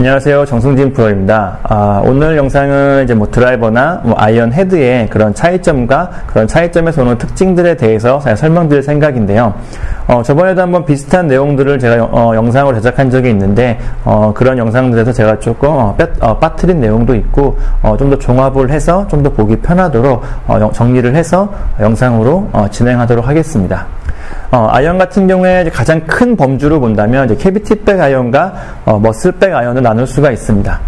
안녕하세요. 정승진 프로입니다. 오늘 영상은 이제 드라이버나 아이언 헤드의 그런 차이점과 그런 차이점에서 오는 특징들에 대해서 설명드릴 생각인데요. 저번에도 한번 비슷한 내용들을 제가 영상으로 제작한 적이 있는데, 그런 영상들에서 제가 조금 빠뜨린 내용도 있고, 좀 더 종합을 해서 좀 더 보기 편하도록 정리를 해서 영상으로 진행하도록 하겠습니다. 아이언 같은 경우에 가장 큰 범주로 본다면 이제 캐비티백 아이언과 머슬백 아이언을 나눌 수가 있습니다.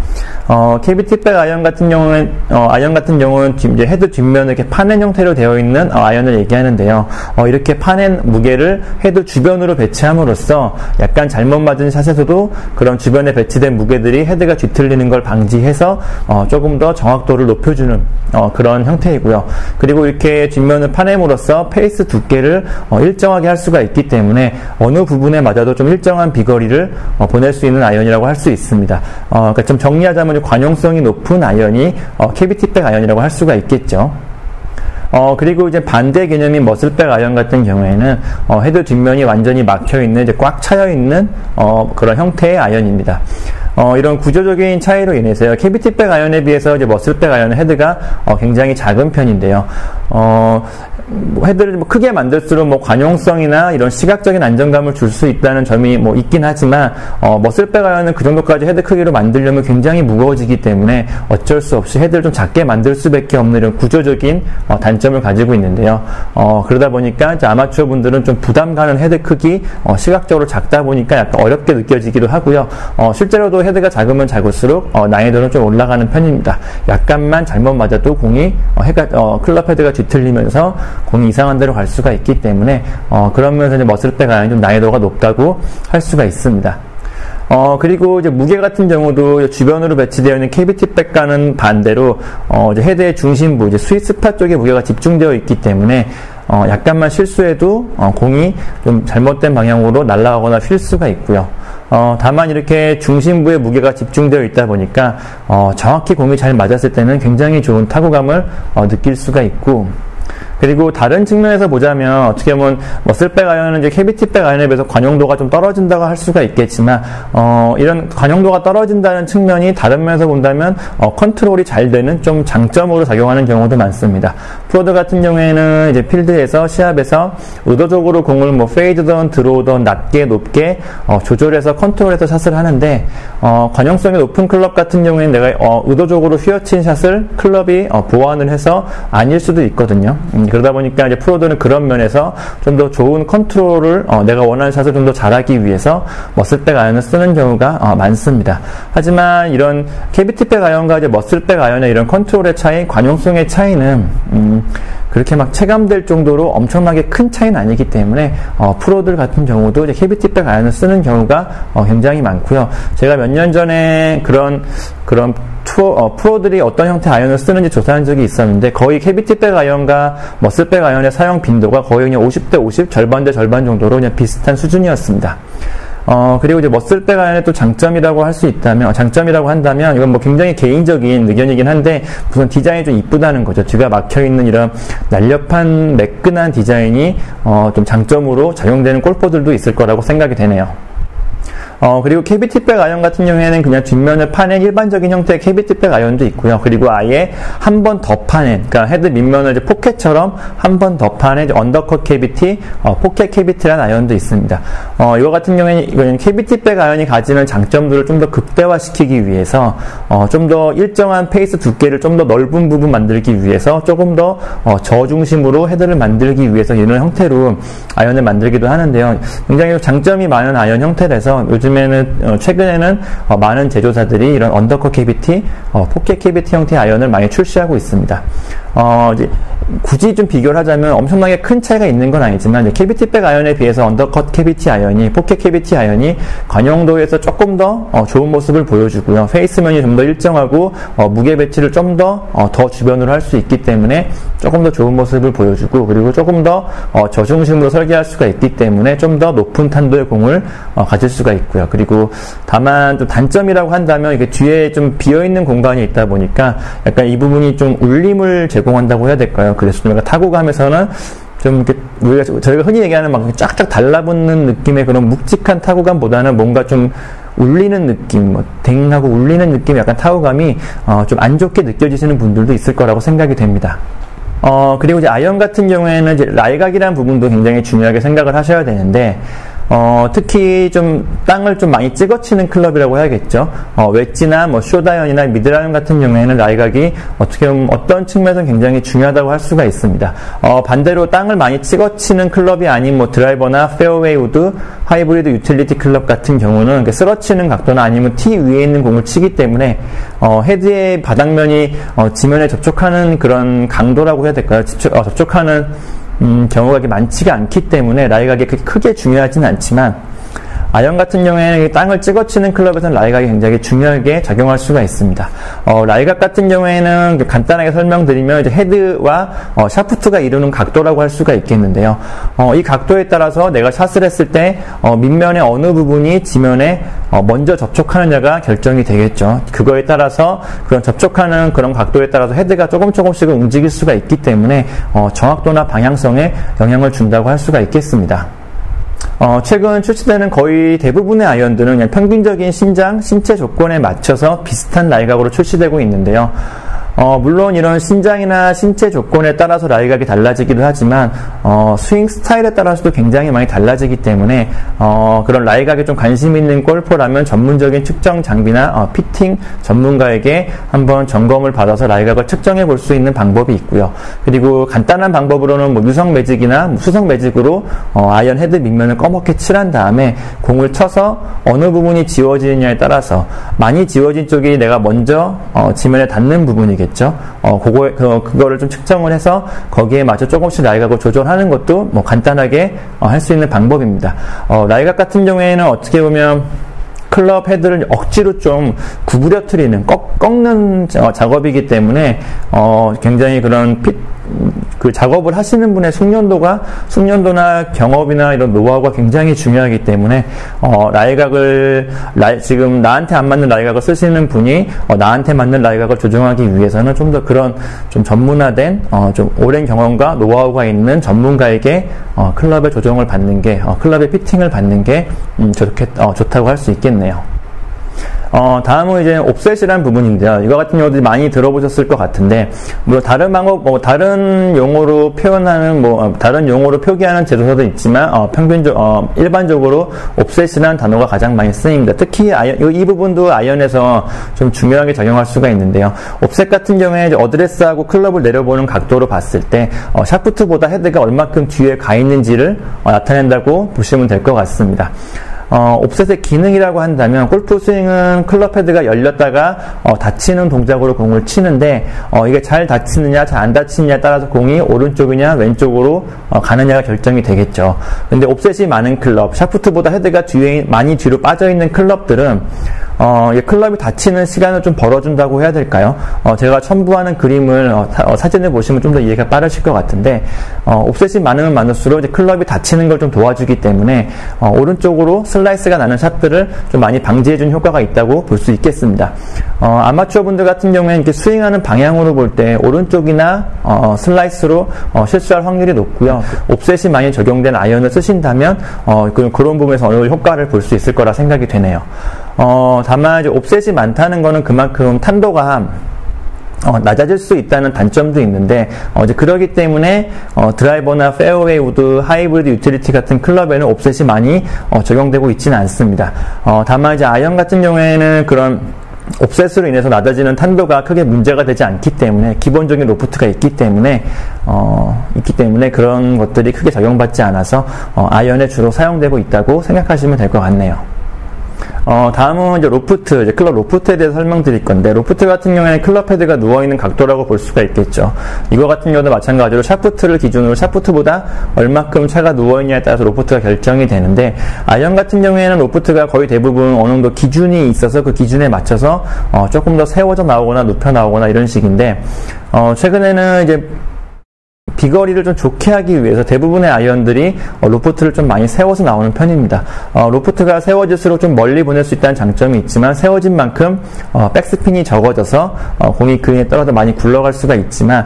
캐비티백 아이언 같은 경우는 이제 헤드 뒷면에 이렇게 파낸 형태로 되어 있는 아이언을 얘기하는데요. 이렇게 파낸 무게를 헤드 주변으로 배치함으로써 약간 잘못 맞은 샷에서도 그런 주변에 배치된 무게들이 헤드가 뒤틀리는 걸 방지해서 조금 더 정확도를 높여주는 그런 형태이고요. 그리고 이렇게 뒷면을 파냄으로써 페이스 두께를 일정하게 할 수가 있기 때문에 어느 부분에 맞아도 좀 일정한 비거리를 보낼 수 있는 아이언이라고 할 수 있습니다. 그러니까 좀 정리하자면 관용성이 높은 아이언이 캐비티백 아이언이라고 할 수가 있겠죠. 그리고 이제 반대 개념인 머슬백 아이언 같은 경우에는 헤드 뒷면이 완전히 막혀있는, 이제 꽉 차여있는 그런 형태의 아이언입니다. 이런 구조적인 차이로 인해서요, 캐비티백 아이언에 비해서 이제 머슬백 아이언 헤드가 굉장히 작은 편인데요. 헤드를 크게 만들수록 관용성이나 이런 시각적인 안정감을 줄 수 있다는 점이 있긴 하지만, 머슬백 아이언은 그 정도까지 헤드 크기로 만들려면 굉장히 무거워지기 때문에 어쩔 수 없이 헤드를 좀 작게 만들 수밖에 없는 이런 구조적인 단점을 가지고 있는데요. 그러다 보니까 이제 아마추어 분들은 좀 부담 가는 헤드 크기, 시각적으로 작다 보니까 약간 어렵게 느껴지기도 하고요. 실제로도 헤드가 작으면 작을수록 난이도는 좀 올라가는 편입니다. 약간만 잘못 맞아도 공이 클럽 헤드가 뒤틀리면서 공이 이상한 데로 갈 수가 있기 때문에 그런 면에서 이제 머슬백 아이언이 좀 난이도가 높다고 할 수가 있습니다. 그리고 이제 무게 같은 경우도 주변으로 배치되어 있는 캐비티백과는 반대로 이제 헤드의 중심부, 이제 스윗스팟 쪽에 무게가 집중되어 있기 때문에 약간만 실수해도 공이 좀 잘못된 방향으로 날아가거나 휠 수가 있고요. 다만 이렇게 중심부에 무게가 집중되어 있다 보니까 정확히 공이 잘 맞았을 때는 굉장히 좋은 타구감을 느낄 수가 있고, 그리고 다른 측면에서 보자면 어떻게 보면 머슬백 아이언은 이제 캐비티백 아이언에 비해서 관용도가 좀 떨어진다고 할 수가 있겠지만, 이런 관용도가 떨어진다는 측면이 다른 면에서 본다면 컨트롤이 잘 되는 좀 장점으로 작용하는 경우도 많습니다. 프로들 같은 경우에는 이제 필드에서 시합에서 의도적으로 공을 페이드든 드로우든 낮게 높게 조절해서 컨트롤해서 샷을 하는데, 관용성이 높은 클럽 같은 경우에는 내가 의도적으로 휘어친 샷을 클럽이 보완을 해서 아닐 수도 있거든요. 그러다 보니까 이제 프로들은 그런 면에서 좀 더 좋은 컨트롤을 내가 원하는 샷을 좀 더 잘하기 위해서 머슬백 아이언을 쓰는 경우가 많습니다. 하지만 이런 캐비티백 아이언과 이제 머슬백 아이언의 이런 컨트롤의 차이, 관용성의 차이는 그렇게 막 체감될 정도로 엄청나게 큰 차이는 아니기 때문에 프로들 같은 경우도 이제 캐비티백 아이언을 쓰는 경우가 굉장히 많고요. 제가 몇 년 전에 그런 프로들이 어떤 형태의 아이언을 쓰는지 조사한 적이 있었는데, 거의 캐비티백 아이언과 머슬백 아이언의 사용 빈도가 거의 그냥 50대 50, 절반 대 절반 정도로 그냥 비슷한 수준이었습니다. 그리고 이제 머슬백 아이언의 또 장점이라고 한다면, 이건 굉장히 개인적인 의견이긴 한데, 우선 디자인이 좀 이쁘다는 거죠. 뒤가 막혀있는 이런 날렵한 매끈한 디자인이, 좀 장점으로 작용되는 골퍼들도 있을 거라고 생각이 되네요. 그리고 캐비티백 아이언 같은 경우에는 그냥 뒷면을 파낸 일반적인 형태의 캐비티백 아이언도 있고요. 그리고 아예 한 번 더 파낸, 그러니까 헤드 밑면을 이제 포켓처럼 한 번 더 파낸 언더컷 캐비티, 포켓 캐비티라는 아이언도 있습니다. 이거 같은 경우에는 이거는 캐비티백 아이언이 가지는 장점들을 좀 더 극대화시키기 위해서, 좀 더 일정한 페이스 두께를 좀 더 넓은 부분 만들기 위해서 조금 더 저중심으로 헤드를 만들기 위해서 이런 형태로 아이언을 만들기도 하는데요. 굉장히 장점이 많은 아이언 형태라서 최근에는 많은 제조사들이 이런 언더컷 캐비티, 포켓 캐비티 형태의 아이언을 많이 출시하고 있습니다. 이제 굳이 좀 비교를 하자면 엄청나게 큰 차이가 있는 건 아니지만, 캐비티백 아이언에 비해서 언더컷 캐비티 아이언이, 포켓 캐비티 아이언이 관용도에서 조금 더 좋은 모습을 보여주고요. 페이스면이 좀 더 일정하고 무게 배치를 좀 더 주변으로 할 수 있기 때문에 조금 더 좋은 모습을 보여주고, 그리고 조금 더 저중심으로 설계할 수가 있기 때문에 좀 더 높은 탄도의 공을 가질 수가 있고요. 그리고 다만 좀 단점이라고 한다면, 이게 뒤에 좀 비어있는 공간이 있다 보니까 약간 이 부분이 좀 울림을 제공한다고 해야 될까요? 그래서 내가 타구감에서는 좀 이렇게 저희가 흔히 얘기하는 막 쫙쫙 달라붙는 느낌의 그런 묵직한 타구감보다는 뭔가 좀 울리는 느낌, 댕하고 울리는 느낌, 약간 타구감이 좀 안 좋게 느껴지시는 분들도 있을 거라고 생각이 됩니다. 그리고 이제 아이언 같은 경우에는 이제 라이각이라는 부분도 굉장히 중요하게 생각을 하셔야 되는데, 특히 좀 땅을 좀 많이 찍어치는 클럽이라고 해야겠죠. 웨지나 뭐 숏아이언이나 미드아이언 같은 경우에는 라이각이 어떻게 보면 어떤 측면에서는 굉장히 중요하다고 할 수가 있습니다. 반대로 땅을 많이 찍어치는 클럽이 아닌 뭐 드라이버나 페어웨이 우드, 하이브리드 유틸리티 클럽 같은 경우는 쓰러치는 각도나 아니면 티 위에 있는 공을 치기 때문에 헤드의 바닥면이 지면에 접촉하는 그런 강도라고 해야 될까요? 접촉하는 경우가 많지가 않기 때문에 라이각이 그렇게 크게 중요하지는 않지만, 아이언 같은 경우에는 땅을 찍어치는 클럽에서는 라이각이 굉장히 중요하게 작용할 수가 있습니다. 라이각 같은 경우에는 간단하게 설명드리면 이제 헤드와 샤프트가 이루는 각도라고 할 수가 있겠는데요. 이 각도에 따라서 내가 샷을 했을 때 밑면의 어느 부분이 지면에 먼저 접촉하느냐가 결정이 되겠죠. 그거에 따라서 그런 접촉하는 그런 각도에 따라서 헤드가 조금씩은 움직일 수가 있기 때문에 정확도나 방향성에 영향을 준다고 할 수가 있겠습니다. 최근 출시되는 거의 대부분의 아이언들은 그냥 평균적인 신체 조건에 맞춰서 비슷한 라이각으로 출시되고 있는데요. 물론 이런 신장이나 신체 조건에 따라서 라이각이 달라지기도 하지만 스윙 스타일에 따라서도 굉장히 많이 달라지기 때문에 그런 라이각에 좀 관심 있는 골퍼라면 전문적인 측정 장비나 피팅 전문가에게 한번 점검을 받아서 라이각을 측정해 볼 수 있는 방법이 있고요. 그리고 간단한 방법으로는 뭐 유성 매직이나 수성 매직으로 아이언 헤드 밑면을 검게 칠한 다음에 공을 쳐서 어느 부분이 지워지느냐에 따라서 많이 지워진 쪽이 내가 먼저 지면에 닿는 부분이겠죠. 그거를 좀 측정을 해서 거기에 맞춰 조금씩 라이각을 조절하는 것도 뭐 간단하게 할 수 있는 방법입니다. 라이각 같은 경우에는 어떻게 보면 클럽 헤드를 억지로 좀 구부려뜨리는, 꺾는 작업이기 때문에 굉장히 그런 그 작업을 하시는 분의 숙련도나 경험이나 이런 노하우가 굉장히 중요하기 때문에 지금 나한테 안 맞는 라이각을 쓰시는 분이 나한테 맞는 라이각을 조정하기 위해서는 좀 더 그런 좀 전문화된 좀 오랜 경험과 노하우가 있는 전문가에게 클럽의 조정을 받는 게, 클럽의 피팅을 받는 게 좋다고 할 수 있겠네요. 다음은 이제 옵셋이라는 부분인데요. 이거 같은 경우도 많이 들어보셨을 것 같은데, 물론 다른 방법, 다른 용어로 표현하는, 다른 용어로 표기하는 제도서도 있지만, 일반적으로 옵셋이라는 단어가 가장 많이 쓰입니다. 특히 이 부분도 아이언에서 좀 중요하게 작용할 수가 있는데요. 옵셋 같은 경우에 이제 어드레스하고 클럽을 내려보는 각도로 봤을 때, 샤프트보다 헤드가 얼마큼 뒤에 가 있는지를 나타낸다고 보시면 될 것 같습니다. 옵셋의 기능이라고 한다면, 골프 스윙은 클럽 헤드가 열렸다가 닫히는 동작으로 공을 치는데, 이게 잘 닫히느냐 잘 안 닫히느냐에 따라서 공이 오른쪽이냐 왼쪽으로 가느냐가 결정이 되겠죠. 근데 옵셋이 많은 클럽, 샤프트보다 헤드가 많이 뒤로 빠져있는 클럽들은 클럽이 닫히는 시간을 좀 벌어준다고 해야 될까요? 제가 첨부하는 그림을 사진을 보시면 좀 더 이해가 빠르실 것 같은데, 옵셋이 많으면 많을수록 이제 클럽이 닫히는 걸 좀 도와주기 때문에 오른쪽으로 슬라이스가 나는 샷들을 좀 많이 방지해준 효과가 있다고 볼 수 있겠습니다. 아마추어 분들 같은 경우에는 이렇게 스윙하는 방향으로 볼 때 오른쪽이나 슬라이스로 실수할 확률이 높고요. 옵셋이 많이 적용된 아이언을 쓰신다면 그런 부분에서 어느 정도 효과를 볼 수 있을 거라 생각이 되네요. 다만 이제 옵셋이 많다는 거는 그만큼 탄도가 낮아질 수 있다는 단점도 있는데, 이제 그러기 때문에 드라이버나 페어웨이 우드, 하이브리드 유틸리티 같은 클럽에는 옵셋이 많이 적용되고 있지는 않습니다. 다만 이제 아이언 같은 경우에는 그런 옵셋으로 인해서 낮아지는 탄도가 크게 문제가 되지 않기 때문에, 기본적인 로프트가 있기 때문에 그런 것들이 크게 적용받지 않아서 아이언에 주로 사용되고 있다고 생각하시면 될 것 같네요. 다음은 이제 로프트, 클럽 로프트에 대해서 설명드릴 건데, 로프트 같은 경우에는 클럽 헤드가 누워있는 각도라고 볼 수가 있겠죠. 이거 같은 경우도 마찬가지로 샤프트를 기준으로 샤프트보다 얼마큼 차가 누워있냐에 따라서 로프트가 결정이 되는데, 아이언 같은 경우에는 로프트가 거의 대부분 어느 정도 기준이 있어서 그 기준에 맞춰서 조금 더 세워져 나오거나 눕혀 나오거나 이런 식인데, 최근에는 이제 비거리를 좀 좋게 하기 위해서 대부분의 아이언들이 로프트를 좀 많이 세워서 나오는 편입니다. 로프트가 세워질수록 좀 멀리 보낼 수 있다는 장점이 있지만 세워진 만큼 백스핀이 적어져서 공이 그린에 떨어져 많이 굴러갈 수가 있지만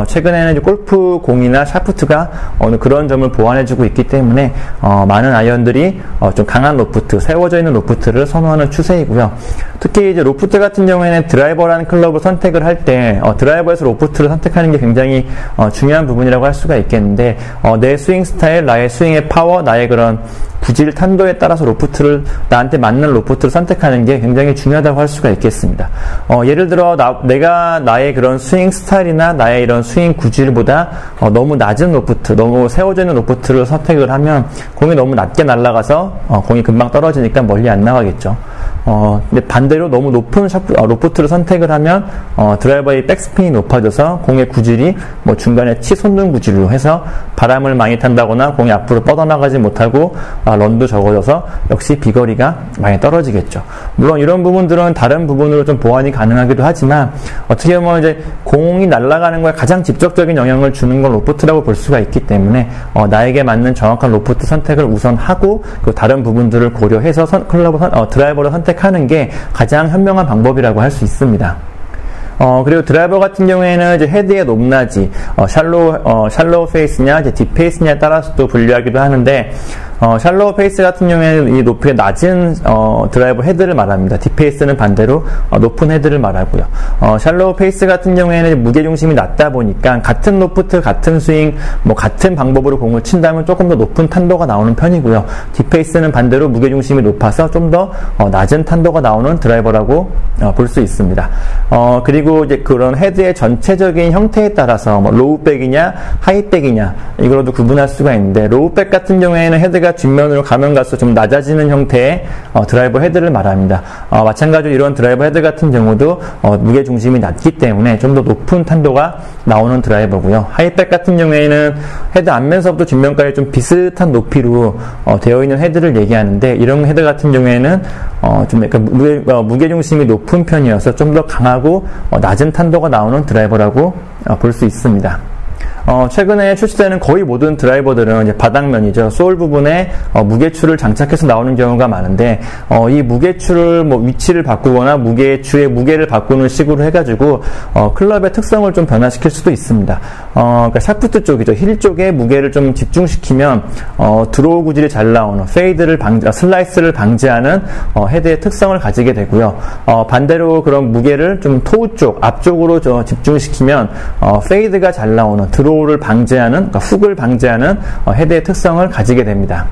최근에는 골프 공이나 샤프트가 어느 그런 점을 보완해주고 있기 때문에 많은 아이언들이 좀 강한 로프트, 세워져 있는 로프트를 선호하는 추세이고요. 특히 이제 로프트 같은 경우에는 드라이버라는 클럽을 선택을 할 때 드라이버에서 로프트를 선택하는 게 굉장히 중요한 부분이라고 할 수가 있겠는데 내 스윙 스타일, 나의 스윙의 파워, 나의 그런 구질 탄도에 따라서 로프트를 나한테 맞는 로프트를 선택하는 게 굉장히 중요하다고 할 수가 있겠습니다. 예를 들어 내가 나의 그런 스윙 스타일이나 나의 이런 스윙 구질보다 너무 낮은 로프트, 너무 세워져 있는 로프트를 선택을 하면 공이 너무 낮게 날아가서 공이 금방 떨어지니까 멀리 안 나가겠죠. 근데 반대로 너무 높은 로프트를 선택을 하면 드라이버의 백스핀이 높아져서 공의 구질이 뭐 중간에 치솟는 구질로 해서 바람을 많이 탄다거나 공이 앞으로 뻗어나가지 못하고 런도 적어져서 역시 비거리가 많이 떨어지겠죠. 물론 이런 부분들은 다른 부분으로 좀 보완이 가능하기도 하지만 어떻게 보면 이제 공이 날아가는 거에 가장 직접적인 영향을 주는 건 로프트라고 볼 수가 있기 때문에 나에게 맞는 정확한 로프트 선택을 우선 하고 그 다른 부분들을 고려해서 드라이버를 선택하는 게 가장 현명한 방법이라고 할 수 있습니다. 그리고 드라이버 같은 경우에는 이제 헤드의 높낮이, 샬로우 페이스냐, 이제 딥 페이스냐에 따라서 또 분류하기도 하는데, 샬로우 페이스 같은 경우에는 이 높이가 낮은, 드라이버 헤드를 말합니다. 딥 페이스는 반대로, 높은 헤드를 말하고요. 샬로우 페이스 같은 경우에는 무게중심이 낮다 보니까, 같은 로프트, 같은 스윙, 뭐, 같은 방법으로 공을 친다면 조금 더 높은 탄도가 나오는 편이고요. 딥 페이스는 반대로 무게중심이 높아서 좀 더, 낮은 탄도가 나오는 드라이버라고, 볼 수 있습니다. 그리고 이제 그런 헤드의 전체적인 형태에 따라서 뭐 로우백이냐 하이백이냐 이걸로도 구분할 수가 있는데 로우백 같은 경우에는 헤드가 뒷면으로 가면 갈수록 좀 낮아지는 형태의 드라이버 헤드를 말합니다. 마찬가지로 이런 드라이버 헤드 같은 경우도 무게 중심이 낮기 때문에 좀 더 높은 탄도가 나오는 드라이버고요. 하이백 같은 경우에는 헤드 앞면서부터 뒷면까지 좀 비슷한 높이로 되어 있는 헤드를 얘기하는데 이런 헤드 같은 경우에는 좀 약간 무게 중심이 높은 편이어서 좀 더 강하고 낮은 탄도가 나오는 드라이버라고 볼 수 있습니다. 최근에 출시되는 거의 모든 드라이버들은 이제 바닥면이죠. 소울 부분에 무게추를 장착해서 나오는 경우가 많은데 이 무게추를 뭐 위치를 바꾸거나 무게추의 무게를 바꾸는 식으로 해가지고 클럽의 특성을 좀 변화시킬 수도 있습니다. 그러니까 샤프트 쪽이죠. 힐 쪽에 무게를 좀 집중시키면 드로우 구질이 잘 나오는 페이드를 슬라이스를 방지하는 헤드의 특성을 가지게 되고요. 반대로 그런 무게를 좀 토우 쪽 앞쪽으로 집중시키면 페이드가 잘 나오는 드로우 를 방지하는, 그러니까 훅을 방지하는 헤드의 특성을 가지게 됩니다.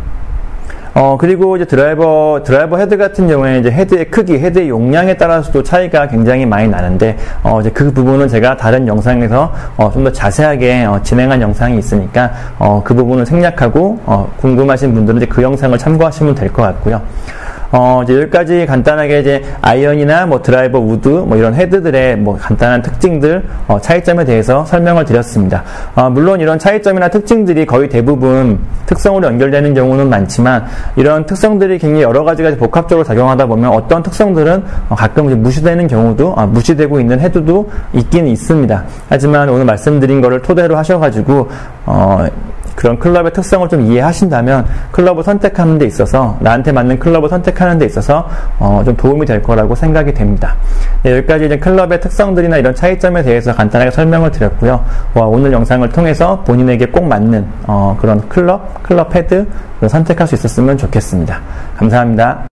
그리고 이제 드라이버 헤드 같은 경우에 이제 헤드의 크기, 헤드의 용량에 따라서도 차이가 굉장히 많이 나는데, 이제 그 부분은 제가 다른 영상에서, 좀 더 자세하게, 진행한 영상이 있으니까, 그 부분을 생략하고, 궁금하신 분들은 이제 그 영상을 참고하시면 될 것 같고요. 이제 여기까지 간단하게 이제 아이언이나 뭐 드라이버 우드 뭐 이런 헤드들의 뭐 간단한 특징들, 차이점에 대해서 설명을 드렸습니다. 물론 이런 차이점이나 특징들이 거의 대부분 특성으로 연결되는 경우는 많지만 이런 특성들이 굉장히 여러 가지가 복합적으로 작용하다 보면 어떤 특성들은 가끔 이제 무시되는 경우도, 무시되고 있는 헤드도 있긴 있습니다. 하지만 오늘 말씀드린 거를 토대로 하셔가지고, 그런 클럽의 특성을 좀 이해하신다면 클럽을 선택하는 데 있어서 나한테 맞는 클럽을 선택하는 데 있어서 좀 도움이 될 거라고 생각이 됩니다. 네, 여기까지 이제 클럽의 특성들이나 이런 차이점에 대해서 간단하게 설명을 드렸고요. 오늘 영상을 통해서 본인에게 꼭 맞는 그런 클럽 헤드를 선택할 수 있었으면 좋겠습니다. 감사합니다.